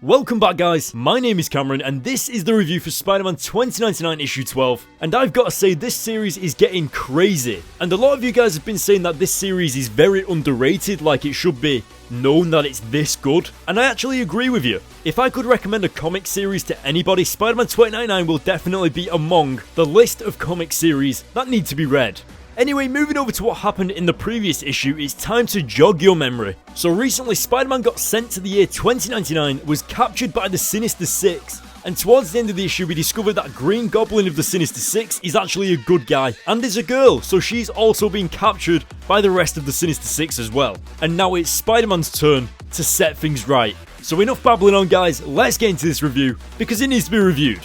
Welcome back guys, my name is Cameron and this is the review for Spider-Man 2099 issue 12, and I've got to say this series is getting crazy, and a lot of you guys have been saying that this series is very underrated, like it should be known that it's this good, and I actually agree with you. If I could recommend a comic series to anybody, Spider-Man 2099 will definitely be among the list of comic series that need to be read. Anyway, moving over to what happened in the previous issue, it's time to jog your memory. So recently, Spider-Man got sent to the year 2099, was captured by the Sinister Six, and towards the end of the issue we discovered that Green Goblin of the Sinister Six is actually a good guy, and is a girl, so she's also been captured by the rest of the Sinister Six as well. And now it's Spider-Man's turn to set things right. So enough babbling on guys, let's get into this review, because it needs to be reviewed.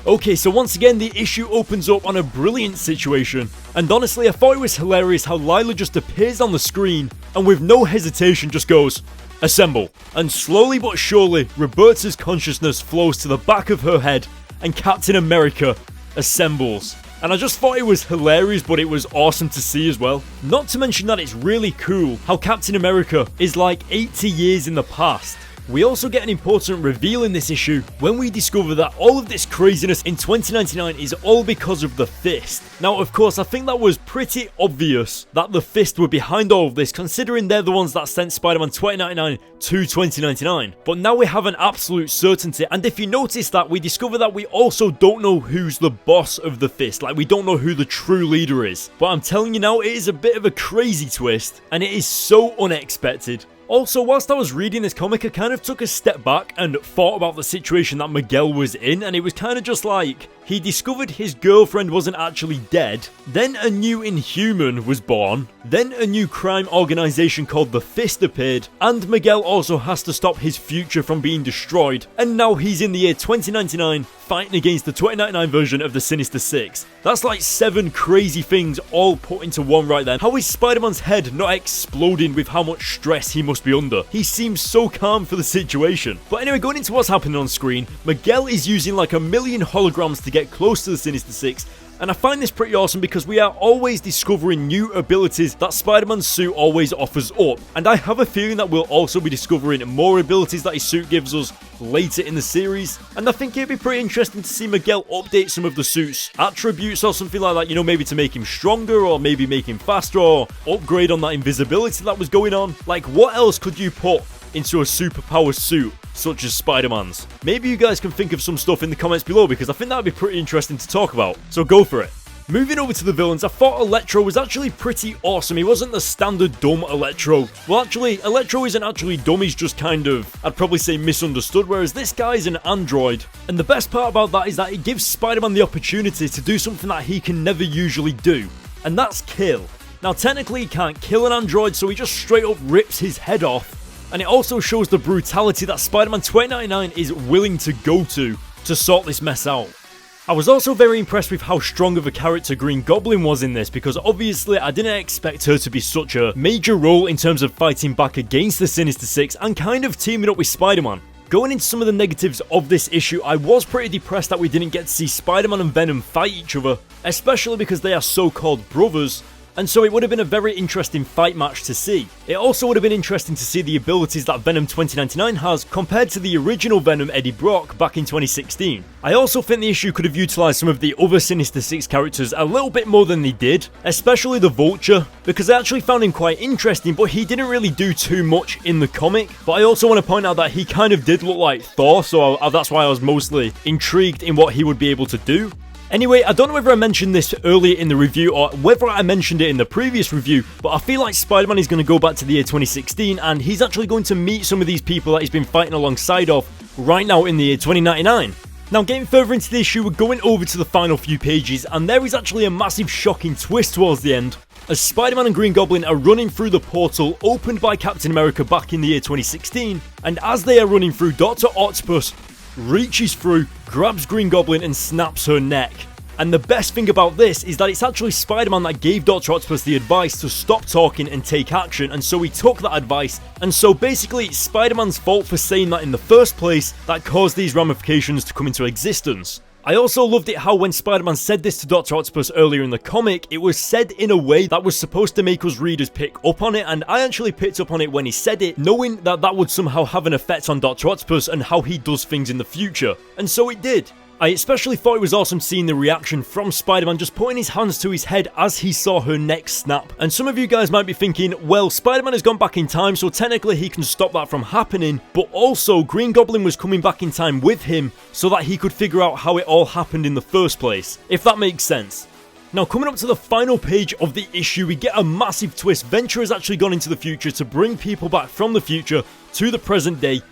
Okay, so once again the issue opens up on a brilliant situation, and honestly I thought it was hilarious how Lila just appears on the screen and with no hesitation just goes, "Assemble," and slowly but surely Roberta's consciousness flows to the back of her head and Captain America assembles. And I just thought it was hilarious, but it was awesome to see as well. Not to mention that it's really cool how Captain America is like 80 years in the past. We also get an important reveal in this issue when we discover that all of this craziness in 2099 is all because of the Fist. Now of course I think that was pretty obvious that the Fist were behind all of this, considering they're the ones that sent Spider-Man 2099 to 2099. But now we have an absolute certainty, and if you notice that, we discover that we also don't know who's the boss of the Fist, like we don't know who the true leader is. But I'm telling you now, it is a bit of a crazy twist, and it is so unexpected. Also, whilst I was reading this comic, I kind of took a step back and thought about the situation that Miguel was in, and it was kind of just like, he discovered his girlfriend wasn't actually dead, then a new Inhuman was born, then a new crime organization called the Fist appeared, and Miguel also has to stop his future from being destroyed, and now he's in the year 2099 fighting against the 2099 version of the Sinister Six. That's like 7 crazy things all put into one right then. How is Spider-Man's head not exploding with how much stress he must be under? He seems so calm for the situation. But anyway, going into what's happening on screen, Miguel is using like 1,000,000 holograms to get close to the Sinister Six, and I find this pretty awesome because we are always discovering new abilities that Spider-Man's suit always offers up, and I have a feeling that we'll also be discovering more abilities that his suit gives us later in the series, and I think it'd be pretty interesting to see Miguel update some of the suit's attributes or something like that, you know, maybe to make him stronger or maybe make him faster or upgrade on that invisibility that was going on. Like, what else could you put into a superpower suit such as Spider-Man's? Maybe you guys can think of some stuff in the comments below, because I think that would be pretty interesting to talk about, so go for it. Moving over to the villains, I thought Electro was actually pretty awesome. He wasn't the standard dumb Electro. Well, actually, Electro isn't actually dumb, he's just kind of, I'd probably say, misunderstood, whereas this guy's an android. And the best part about that is that it gives Spider-Man the opportunity to do something that he can never usually do, and that's kill. Now, technically he can't kill an android, so he just straight up rips his head off. And it also shows the brutality that Spider-Man 2099 is willing to go to sort this mess out. I was also very impressed with how strong of a character Green Goblin was in this, because obviously I didn't expect her to be such a major role in terms of fighting back against the Sinister Six and kind of teaming up with Spider-Man. Going into some of the negatives of this issue, I was pretty depressed that we didn't get to see Spider-Man and Venom fight each other, especially because they are so-called brothers, and so it would have been a very interesting fight match to see. It also would have been interesting to see the abilities that Venom 2099 has compared to the original Venom Eddie Brock back in 2016. I also think the issue could have utilised some of the other Sinister Six characters a little bit more than they did, especially the Vulture, because I actually found him quite interesting, but he didn't really do too much in the comic. But I also want to point out that he kind of did look like Thor, so that's why I was mostly intrigued in what he would be able to do. Anyway, I don't know whether I mentioned this earlier in the review or whether I mentioned it in the previous review, but I feel like Spider-Man is going to go back to the year 2016 and he's actually going to meet some of these people that he's been fighting alongside of right now in the year 2099. Now, getting further into the issue, we're going over to the final few pages, and there is actually a massive shocking twist towards the end, as Spider-Man and Green Goblin are running through the portal opened by Captain America back in the year 2016, and as they are running through, Dr. Octopus reaches through, grabs Green Goblin and snaps her neck. And the best thing about this is that it's actually Spider-Man that gave Dr. Octopus the advice to stop talking and take action, and so he took that advice, and so basically it's Spider-Man's fault for saying that in the first place that caused these ramifications to come into existence. I also loved it how when Spider-Man said this to Dr. Octopus earlier in the comic, it was said in a way that was supposed to make us readers pick up on it, and I actually picked up on it when he said it, knowing that that would somehow have an effect on Dr. Octopus and how he does things in the future. And so it did. I especially thought it was awesome seeing the reaction from Spider-Man just putting his hands to his head as he saw her neck snap. And some of you guys might be thinking, well, Spider-Man has gone back in time, so technically he can stop that from happening, but also Green Goblin was coming back in time with him so that he could figure out how it all happened in the first place, if that makes sense. Now, coming up to the final page of the issue, we get a massive twist. Venture has actually gone into the future to bring people back from the future to the present day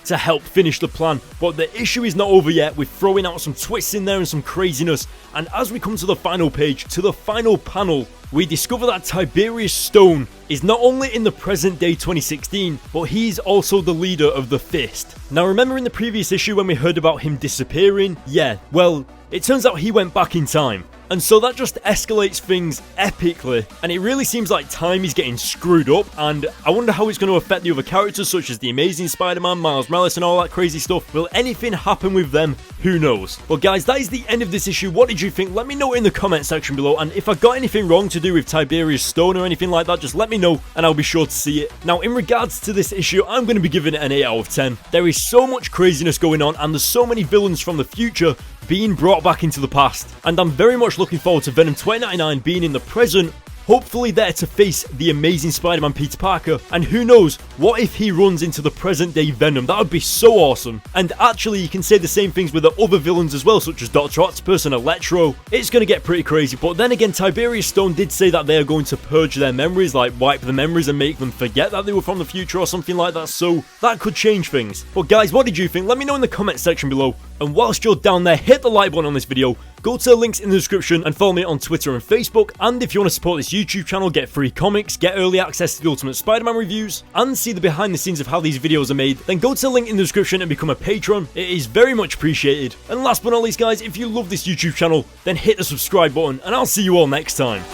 to help finish the plan, but the issue is not over yet. We're throwing out some twists in there and some craziness, and as we come to the final page, to the final panel, we discover that Tiberius Stone is not only in the present day 2016, but he's also the leader of the Fist. Now, remember in the previous issue when we heard about him disappearing? Yeah, well, it turns out he went back in time. And so that just escalates things epically, and it really seems like time is getting screwed up, and I wonder how it's going to affect the other characters such as the Amazing Spider-Man, Miles Morales and all that crazy stuff. Will anything happen with them? Who knows? Well guys, that is the end of this issue. What did you think? Let me know in the comment section below, and if I got anything wrong to do with Tiberius Stone or anything like that, just let me know and I'll be sure to see it. Now, in regards to this issue, I'm going to be giving it an 8 out of 10. There is so much craziness going on, and there's so many villains from the future being brought back into the past, and I'm very much looking forward to Venom 2099 being in the present, hopefully there to face the Amazing Spider-Man Peter Parker, and who knows, what if he runs into the present day Venom? That would be so awesome. And actually you can say the same things with the other villains as well, such as Dr. Octopus and Electro. It's going to get pretty crazy, but then again, Tiberius Stone did say that they are going to purge their memories, like wipe the memories and make them forget that they were from the future or something like that, so that could change things. But guys, what did you think? Let me know in the comment section below. And whilst you're down there, hit the like button on this video, go to the links in the description and follow me on Twitter and Facebook, and if you want to support this YouTube channel, get free comics, get early access to the Ultimate Spider-Man reviews, and see the behind the scenes of how these videos are made, then go to the link in the description and become a patron. It is very much appreciated. And last but not least guys, if you love this YouTube channel, then hit the subscribe button, and I'll see you all next time.